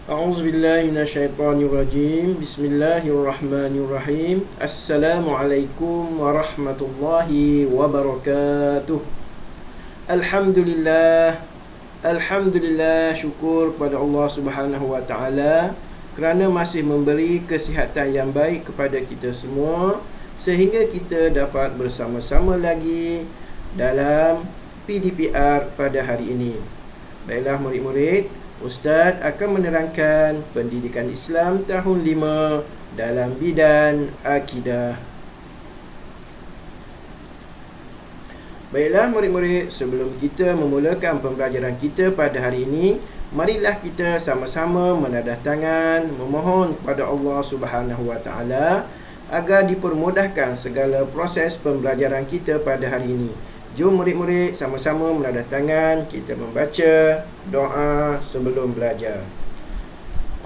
A'udzubillahi minasyaitonirrajim. Bismillahirrahmanirrahim. Assalamualaikum warahmatullahi wabarakatuh. Alhamdulillah. Alhamdulillah, syukur kepada Allah Subhanahu wa taala kerana masih memberi kesihatan yang baik kepada kita semua sehingga kita dapat bersama-sama lagi dalam PDPR pada hari ini. Baiklah murid-murid, Ustaz akan menerangkan pendidikan Islam tahun 5 dalam bidang akidah. Baiklah murid-murid, sebelum kita memulakan pembelajaran kita pada hari ini, marilah kita sama-sama menadah tangan memohon kepada Allah Subhanahu wa taala agar dipermudahkan segala proses pembelajaran kita pada hari ini. Jom murid-murid sama-sama menadah tangan, kita membaca doa sebelum belajar.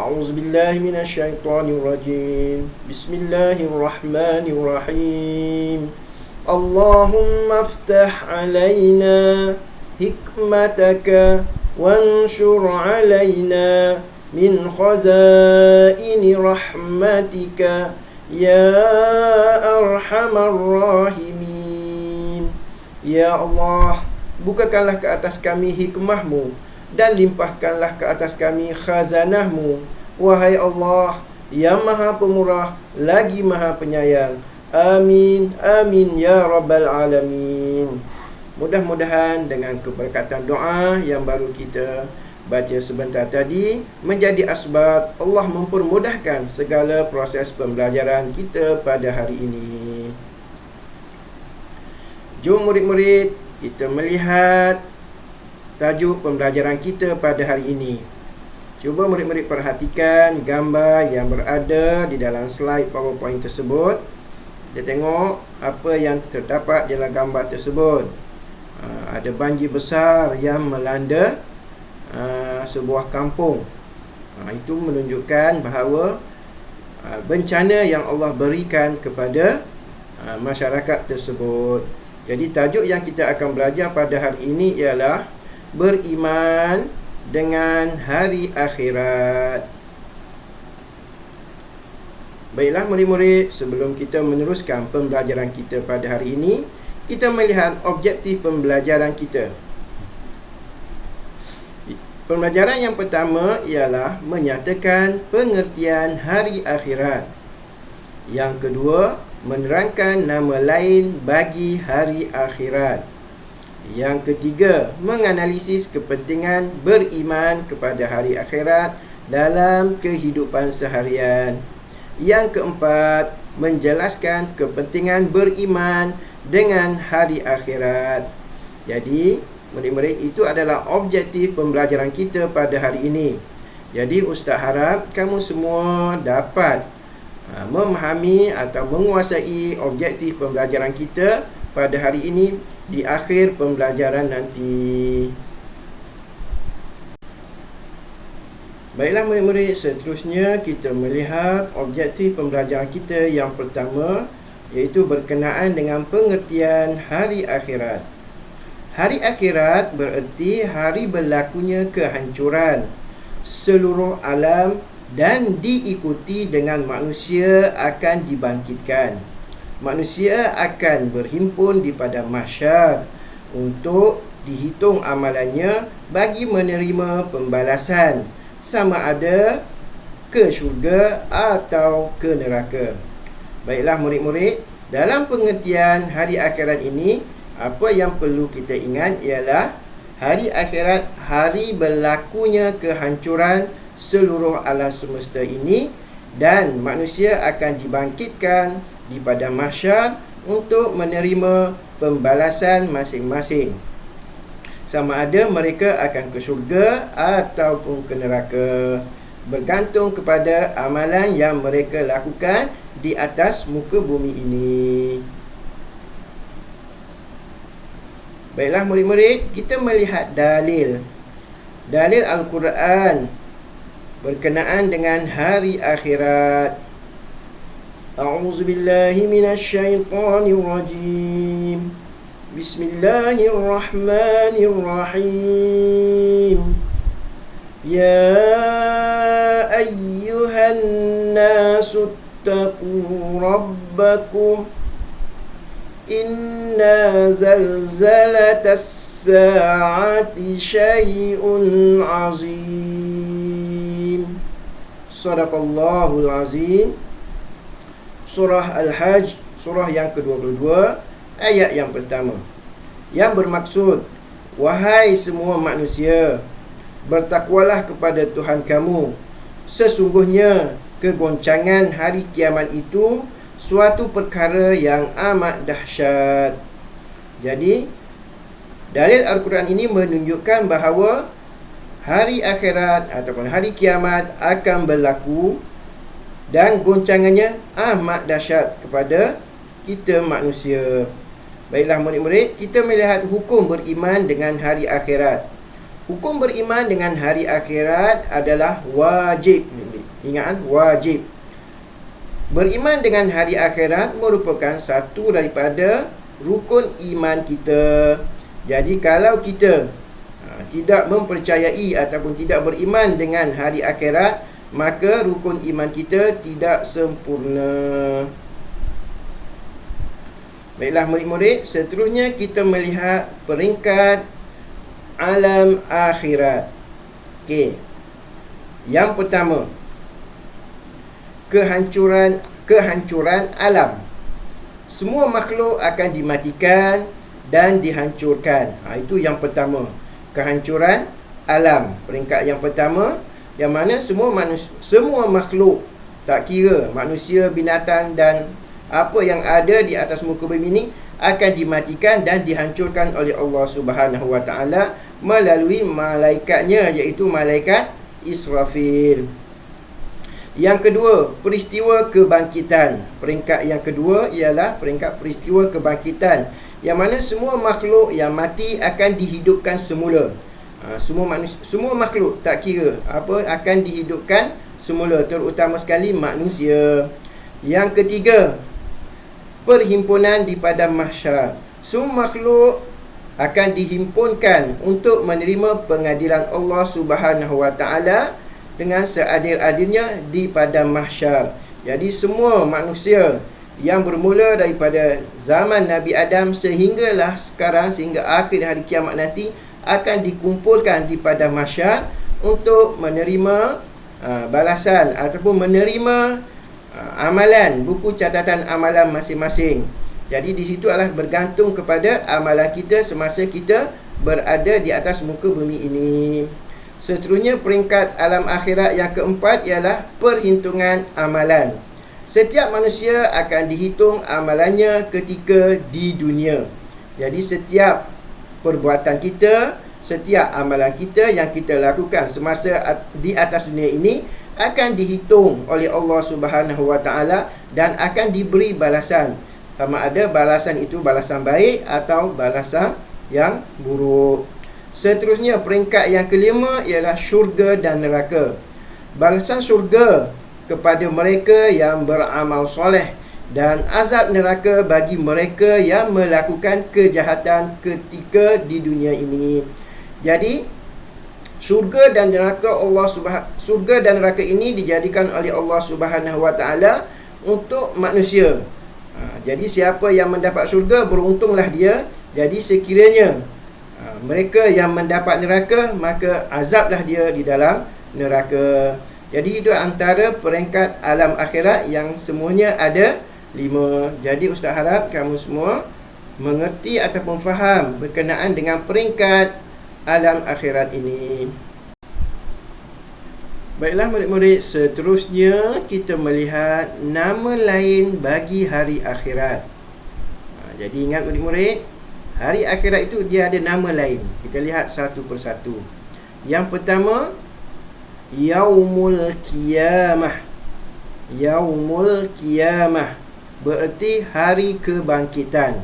A'udzubillahi minasyaitonirrajim. Bismillahirrahmanirrahim. Allahumma aftah alaina hikmataka wanshur alaina min khazaini rahmatika ya arhamar rahimin. Ya Allah, bukakanlah ke atas kami hikmah-Mu dan limpahkanlah ke atas kami khazanah-Mu. Wahai Allah, yang Maha Pemurah lagi Maha Penyayang. Amin, amin ya Rabbal Alamin. Mudah-mudahan dengan keberkatan doa yang baru kita baca sebentar tadi menjadi asbab Allah mempermudahkan segala proses pembelajaran kita pada hari ini. Jom murid-murid, kita melihat tajuk pembelajaran kita pada hari ini. Cuba murid-murid perhatikan gambar yang berada di dalam slide PowerPoint tersebut. Kita tengok apa yang terdapat dalam gambar tersebut. Ada banjir besar yang melanda sebuah kampung. Itu menunjukkan bahawa bencana yang Allah berikan kepada masyarakat tersebut. Jadi tajuk yang kita akan belajar pada hari ini ialah beriman dengan hari akhirat. Baiklah murid-murid, sebelum kita meneruskan pembelajaran kita pada hari ini, kita melihat objektif pembelajaran kita. Pembelajaran yang pertama ialah menyatakan pengertian hari akhirat. Yang kedua, menerangkan nama lain bagi hari akhirat. Yang ketiga, menganalisis kepentingan beriman kepada hari akhirat dalam kehidupan seharian. Yang keempat, menjelaskan kepentingan beriman dengan hari akhirat. Jadi, murid-murid, itu adalah objektif pembelajaran kita pada hari ini. Jadi, Ustaz harap kamu semua dapat memahami atau menguasai objektif pembelajaran kita pada hari ini di akhir pembelajaran nanti. Baiklah murid-murid, seterusnya kita melihat objektif pembelajaran kita yang pertama, iaitu berkenaan dengan pengertian hari akhirat. Hari akhirat bererti hari berlakunya kehancuran seluruh alam dan diikuti dengan manusia akan dibangkitkan. Manusia akan berhimpun di padang mahsyar untuk dihitung amalannya bagi menerima pembalasan sama ada ke syurga atau ke neraka. Baiklah murid-murid, dalam pengertian hari akhirat ini, apa yang perlu kita ingat ialah hari akhirat, hari berlakunya kehancuran seluruh alam semesta ini dan manusia akan dibangkitkan di padang mahsyar untuk menerima pembalasan masing-masing. Sama ada mereka akan ke syurga ataupun ke neraka, bergantung kepada amalan yang mereka lakukan di atas muka bumi ini. Baiklah murid-murid, kita melihat dalil Al-Quran berkenaan dengan hari akhirat. A'udzubillahi minasyaitonirrajim. Bismillahirrahmanirrahim. Ya ayyuhan nasu ittaqu rabbakum inna zalzalatas sa'ati syai'un azim. Sadaqallahul azim. Surah Al-Hajj, surah yang ke-22, ayat yang pertama, yang bermaksud, wahai semua manusia, bertakwalah kepada Tuhan kamu. Sesungguhnya kegoncangan hari kiamat itu suatu perkara yang amat dahsyat. Jadi dalil Al-Quran ini menunjukkan bahawa hari akhirat ataupun hari kiamat akan berlaku dan goncangannya amat dahsyat kepada kita manusia. Baiklah murid-murid, kita melihat hukum beriman dengan hari akhirat. Hukum beriman dengan hari akhirat adalah wajib. Ingat, wajib. Beriman dengan hari akhirat merupakan satu daripada rukun iman kita. Jadi kalau kita tidak mempercayai ataupun tidak beriman dengan hari akhirat, maka rukun iman kita tidak sempurna. Baiklah murid-murid, seterusnya kita melihat peringkat alam akhirat. Okey. Yang pertama, kehancuran alam. Semua makhluk akan dimatikan dan dihancurkan. Itu yang pertama, kehancuran alam. Peringkat yang pertama, yang mana semua makhluk, tak kira manusia, binatang dan apa yang ada di atas muka bumi ini, akan dimatikan dan dihancurkan oleh Allah Subhanahu Wa Taala melalui malaikatnya, iaitu malaikat Israfil. Yang kedua, peristiwa kebangkitan. Peringkat yang kedua ialah peringkat peristiwa kebangkitan, yang mana semua makhluk yang mati akan dihidupkan semula. Semua makhluk, tak kira apa, akan dihidupkan semula, terutama sekali manusia. Yang ketiga, perhimpunan di padang mahsyar. Semua makhluk akan dihimpunkan untuk menerima pengadilan Allah Subhanahu Wa Taala dengan seadil-adilnya di padang mahsyar. Jadi semua manusia yang bermula daripada zaman Nabi Adam sehinggalah sekarang, sehingga akhir hari kiamat nanti, akan dikumpulkan di padang mahsyar untuk menerima balasan ataupun menerima amalan, buku catatan amalan masing-masing. Jadi di situ adalah bergantung kepada amalan kita semasa kita berada di atas muka bumi ini. Seterusnya, peringkat alam akhirat yang keempat ialah perhitungan amalan. Setiap manusia akan dihitung amalannya ketika di dunia. Jadi setiap perbuatan kita, setiap amalan kita yang kita lakukan semasa di atas dunia ini akan dihitung oleh Allah Subhanahu Wa Taala dan akan diberi balasan. Sama ada balasan itu balasan baik atau balasan yang buruk. Seterusnya, peringkat yang kelima ialah syurga dan neraka. Balasan syurga kepada mereka yang beramal soleh dan azab neraka bagi mereka yang melakukan kejahatan ketika di dunia ini. Jadi surga dan neraka ini dijadikan oleh Allah Subhanahu Wa Taala untuk manusia. Jadi siapa yang mendapat syurga, beruntunglah dia. Jadi sekiranya mereka yang mendapat neraka, maka azablah dia di dalam neraka. Jadi itu antara peringkat alam akhirat yang semuanya ada 5. Jadi Ustaz harap kamu semua mengerti ataupun faham berkenaan dengan peringkat alam akhirat ini. Baiklah murid-murid, seterusnya kita melihat nama lain bagi hari akhirat. Jadi ingat murid-murid, hari akhirat itu dia ada nama lain. Kita lihat satu persatu. Yang pertama, Yaumul Qiyamah. Yaumul Qiyamah bererti hari kebangkitan.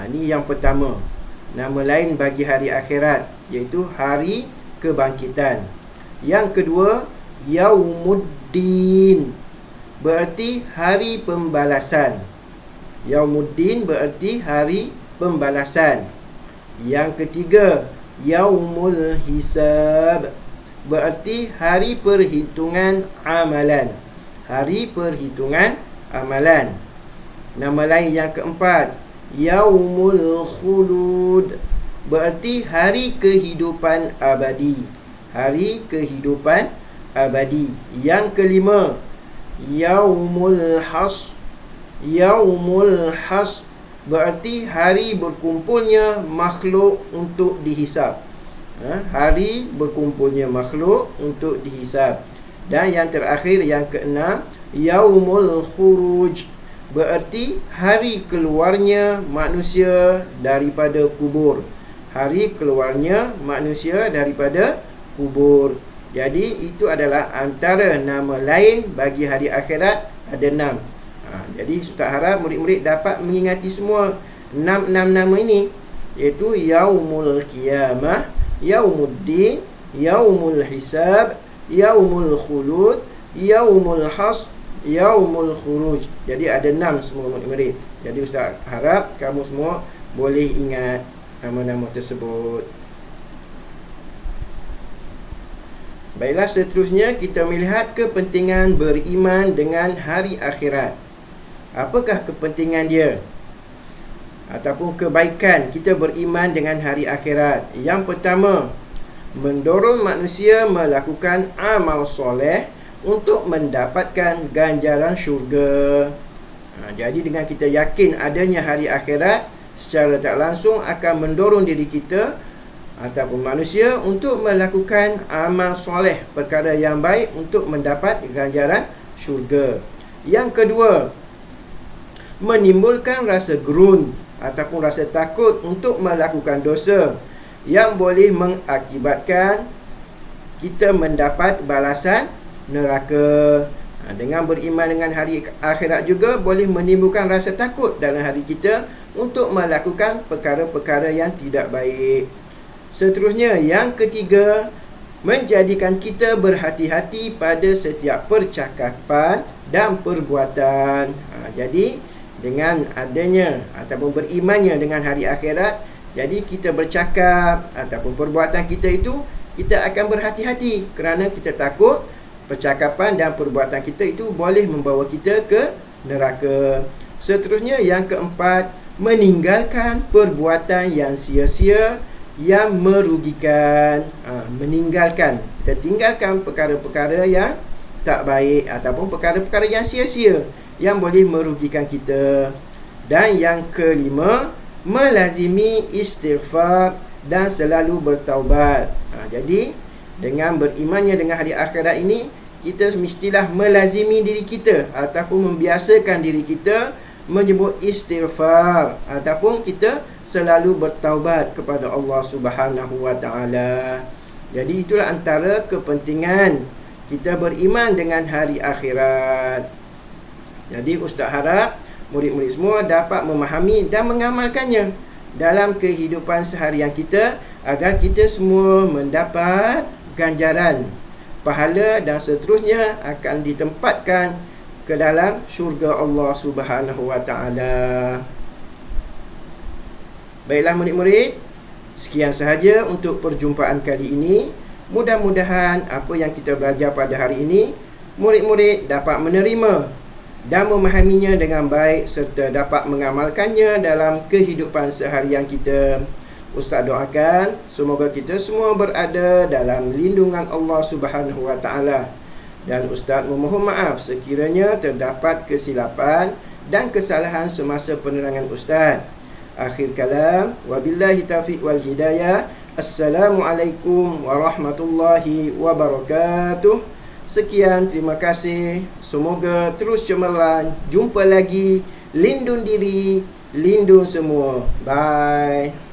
Ini yang pertama, nama lain bagi hari akhirat, iaitu hari kebangkitan. Yang kedua, Yaumuddin bererti hari pembalasan. Yaumuddin bererti hari pembalasan. Yang ketiga, Yaumul Hisab. bererti hari perhitungan amalan. Hari perhitungan amalan. Nama lain yang keempat, Yaumul Khulud, bererti hari kehidupan abadi. Hari kehidupan abadi. Yang kelima, Yaumul Hasr. Yaumul Hasr, bererti hari berkumpulnya makhluk untuk dihisab. Hari berkumpulnya makhluk untuk dihisab. Dan yang terakhir, yang keenam, Yaumul Khuruj, bererti hari keluarnya manusia daripada kubur. Hari keluarnya manusia daripada kubur. Jadi itu adalah antara nama lain bagi hari akhirat, ada 6. Jadi Ustaz harap murid-murid dapat mengingati semua 6 nama ini, iaitu Yaumul Qiyamah, Yaumuddin, Yaumul Hisab, Yaumul Khulud, Yaumul Hasr, Yaumul Khuruj. Jadi ada 6 semua murid-murid. Jadi Ustaz harap kamu semua boleh ingat nama-nama tersebut. Baiklah, seterusnya kita melihat kepentingan beriman dengan hari akhirat. Apakah kepentingan dia? Ataupun kebaikan kita beriman dengan hari akhirat? Yang pertama, mendorong manusia melakukan amal soleh untuk mendapatkan ganjaran syurga. Jadi dengan kita yakin adanya hari akhirat, secara tak langsung akan mendorong diri kita ataupun manusia untuk melakukan amal soleh, perkara yang baik untuk mendapat ganjaran syurga. Yang kedua, menimbulkan rasa gerun ataupun rasa takut untuk melakukan dosa yang boleh mengakibatkan kita mendapat balasan neraka. Dengan beriman dengan hari akhirat juga boleh menimbulkan rasa takut dalam hati kita untuk melakukan perkara-perkara yang tidak baik. Seterusnya, yang ketiga, menjadikan kita berhati-hati pada setiap percakapan dan perbuatan. Jadi dengan adanya ataupun berimannya dengan hari akhirat, jadi kita bercakap ataupun perbuatan kita itu, kita akan berhati-hati kerana kita takut percakapan dan perbuatan kita itu boleh membawa kita ke neraka. Seterusnya, yang keempat, meninggalkan perbuatan yang sia-sia yang merugikan. Meninggalkan, kita tinggalkan perkara-perkara yang tak baik ataupun perkara-perkara yang sia-sia yang boleh merugikan kita. Dan yang kelima, melazimi istighfar dan selalu bertaubat. Jadi dengan berimannya dengan hari akhirat ini, kita mestilah melazimi diri kita ataupun membiasakan diri kita menyebut istighfar ataupun kita selalu bertaubat kepada Allah Subhanahu wa taala. Jadi itulah antara kepentingan kita beriman dengan hari akhirat. Jadi Ustaz harap murid-murid semua dapat memahami dan mengamalkannya dalam kehidupan seharian kita, agar kita semua mendapat ganjaran, pahala dan seterusnya akan ditempatkan ke dalam syurga Allah Subhanahu wa taala. Baiklah murid-murid, sekian sahaja untuk perjumpaan kali ini. Mudah-mudahan apa yang kita belajar pada hari ini, murid-murid dapat menerima dan memahaminya dengan baik serta dapat mengamalkannya dalam kehidupan seharian kita. Ustaz doakan semoga kita semua berada dalam lindungan Allah Subhanahu wa taala. Dan Ustaz memohon maaf sekiranya terdapat kesilapan dan kesalahan semasa penerangan Ustaz. Akhir kalam, wabillahi taufiq wal hidayah. Assalamualaikum warahmatullahi wabarakatuh. Sekian, terima kasih. Semoga terus cemerlang. Jumpa lagi. Lindung diri, lindung semua. Bye.